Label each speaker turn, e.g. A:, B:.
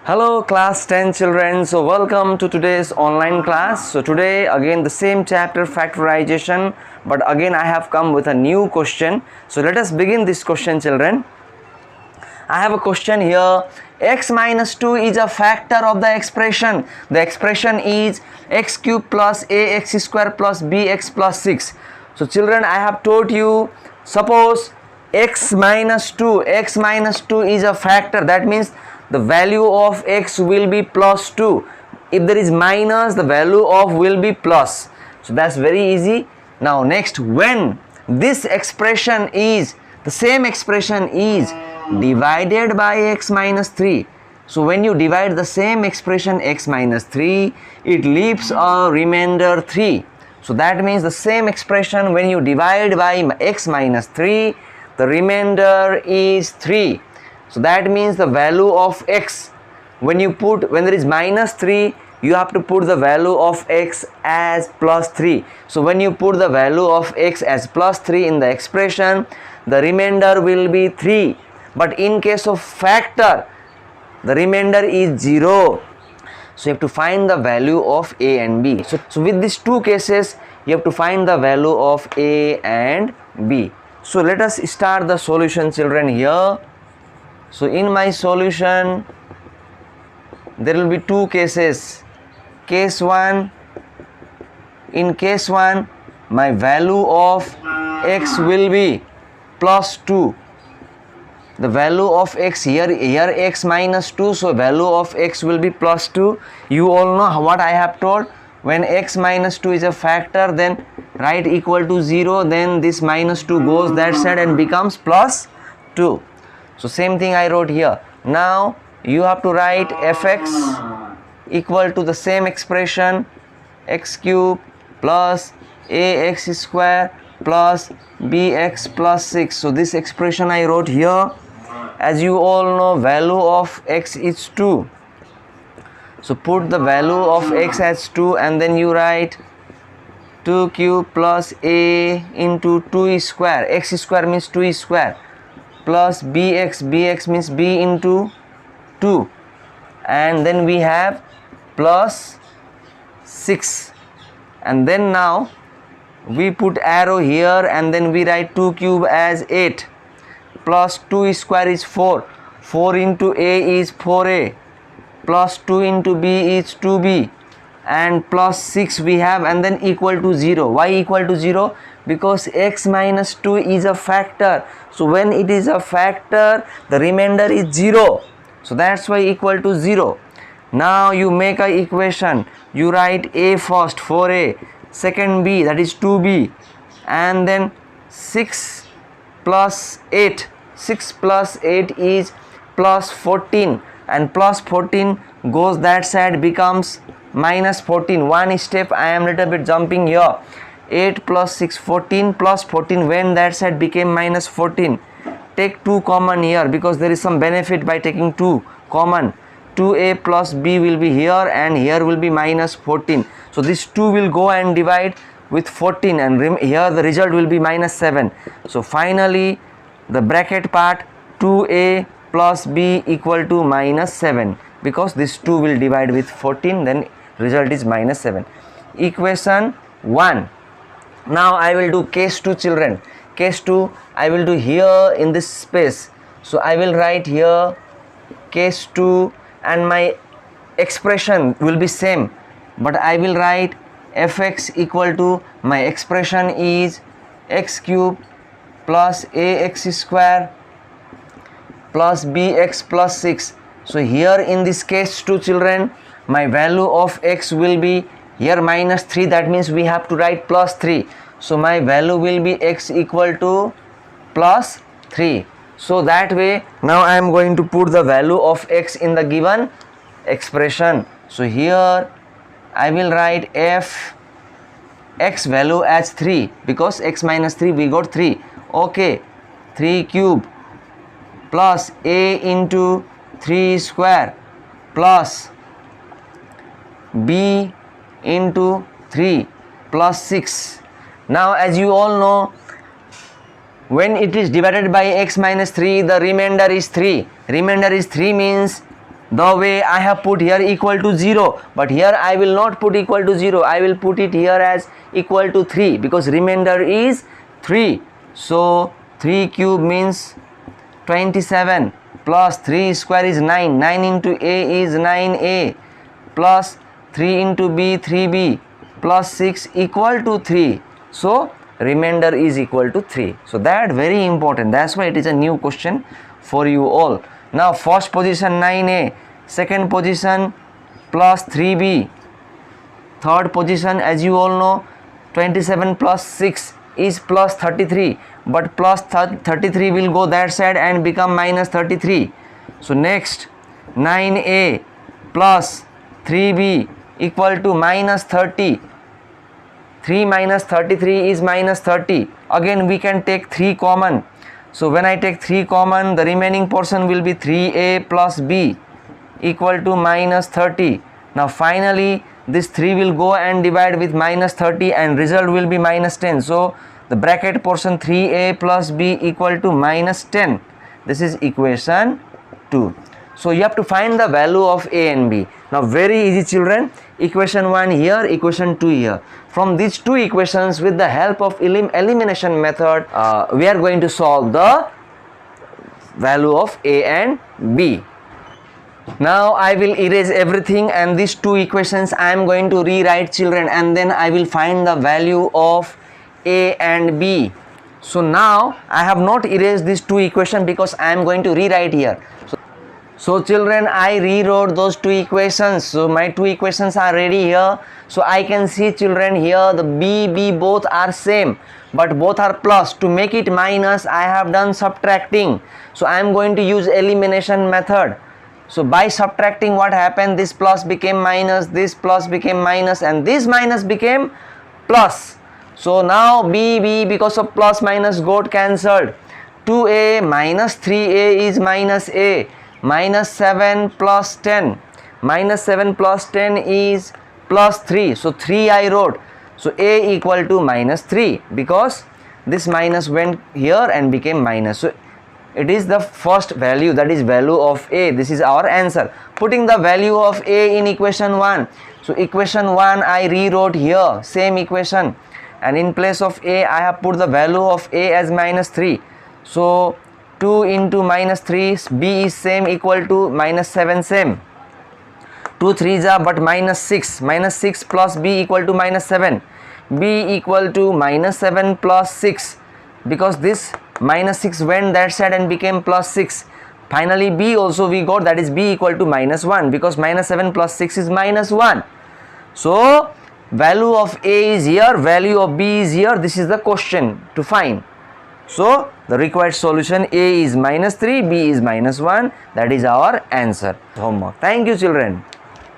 A: Hello class 10 children, so welcome to today's online class. So today again the same chapter, factorization, but again I have come with a new question. So let us begin this question, children. I have a question here. X minus 2 is a factor of the expression. The expression is x cube plus ax square plus bx plus 6. So children, I have told you, suppose x minus 2 is a factor. That means the value of x will be plus 2. If there is minus, the value of will be plus. So that's very easy. Now next, when this expression is, the same expression is divided by x minus 3. So when you divide the same expression x minus 3, it leaves a remainder 3. So that means the same expression, when you divide by x minus 3, the remainder is 3. So that means the value of x, when there is minus 3, you have to put the value of x as plus 3. So when you put the value of x as plus 3 in the expression, the remainder will be 3. But in case of factor, the remainder is 0. So you have to find the value of a and b. So with these two cases, you have to find the value of a and b. So let us start the solution, children, here. So in my solution, there will be two cases. Case 1, in case 1, my value of x will be plus 2. The value of x here x minus 2, so value of x will be plus 2. You all know what I have told. When x minus 2 is a factor, then write equal to 0, then this minus 2 goes that side and becomes plus 2. So same thing I wrote here. Now you have to write fx equal to the same expression, x cube plus ax square plus bx plus 6. So this expression I wrote here. As you all know, value of x is 2. So put the value of x as 2 and then you write 2 cube plus a into 2 square. X square means 2 square plus bx means b into 2. And then we have plus 6. And then now we put arrow here and then we write 2 cube as 8. Plus 2 square is 4. 4 into a is 4a. Plus 2 into b is 2b. And plus 6 we have, and then equal to 0. Why equal to 0? Because x minus 2 is a factor. So when it is a factor, the remainder is 0. So that's why equal to 0. Now you make a equation. You write a first, 4a. Second b, that is 2b. And then 6 plus 8. 6 plus 8 is plus 14, and plus 14 goes that side, becomes minus 14. One step I am little bit jumping here. 8 plus 6, 14 plus 14 when that side became minus 14. Take 2 common here because there is some benefit by taking 2 common. 2a plus b will be here and here will be minus 14. So this 2 will go and divide with 14 and here the result will be minus 7. So finally the bracket part, 2a plus b equal to minus 7, because this 2 will divide with 14, then result is minus 7. Equation 1. Now I will do case 2, children. Case 2 I will do here in this space. So I will write here case 2 and my expression will be same, but I will write fx equal to, my expression is x cube plus ax square plus bx plus 6. So here in this case 2, children, my value of x will be here minus 3. That means we have to write plus 3. So my value will be x equal to plus 3. So that way now I am going to put the value of x in the given expression. So here I will write f x value as 3, because x minus 3 we got 3. Okay, 3 cube plus a into 3 square plus b into 3 plus 6. Now as you all know, when it is divided by x minus 3, the remainder is 3. Remainder is 3 means the way I have put here equal to 0, but here I will not put equal to 0, I will put it here as equal to 3 because remainder is 3. So 3 cube means 27 plus 3 square is 9, 9 into A is 9A plus 3 into B 3B plus 6 equal to 3. So remainder is equal to 3. So that very important, that's why it is a new question for you all. Now first position 9A, second position plus 3B, third position as you all know 27 plus 6 is plus 33, but plus 33 will go that side and become minus 33. So next 9A plus 3B equal to minus 30. 3 minus 33 is minus 30. Again we can take 3 common. So when I take 3 common, the remaining portion will be 3A plus B equal to minus 30. Now finally this 3 will go and divide with minus 30 and result will be minus 10. So the bracket portion 3A plus B equal to minus 10. This is equation 2. So you have to find the value of A and B. Now very easy children, equation 1 here, equation 2 here. From these two equations with the help of elimination method, we are going to solve the value of A and B. Now I will erase everything and these two equations I am going to rewrite children, and then I will find the value of A and B. So now I have not erased these two equations because I am going to rewrite here. So children, I rewrote those two equations. So my two equations are ready here. So I can see children here the B both are same, but both are plus. To make it minus, I have done subtracting. So I am going to use elimination method. So by subtracting, what happened, this plus became minus, this plus became minus, and this minus became plus. So now B because of plus minus got cancelled. 2A minus 3A is minus A. Minus 7 plus 10. Minus 7 plus 10 is plus 3. So 3 I wrote. So A equal to minus 3 because this minus went here and became minus. So it is the first value, that is value of A. This is our answer. Putting the value of A in equation 1. So equation 1 I rewrote here, same equation, and in place of A I have put the value of A as minus 3. So 2 into minus 3, B is same equal to minus 7 same. 2 3s are but minus 6. Minus 6 plus B equal to minus 7. B equal to minus 7 plus 6 because this minus 6 went that side and became plus 6. Finally B also we got, that is B equal to minus 1 because minus 7 plus 6 is minus 1. So value of A is here, value of B is here. This is the question to find. So the required solution A is minus 3, B is minus 1. That is our answer. Homework. Thank you children.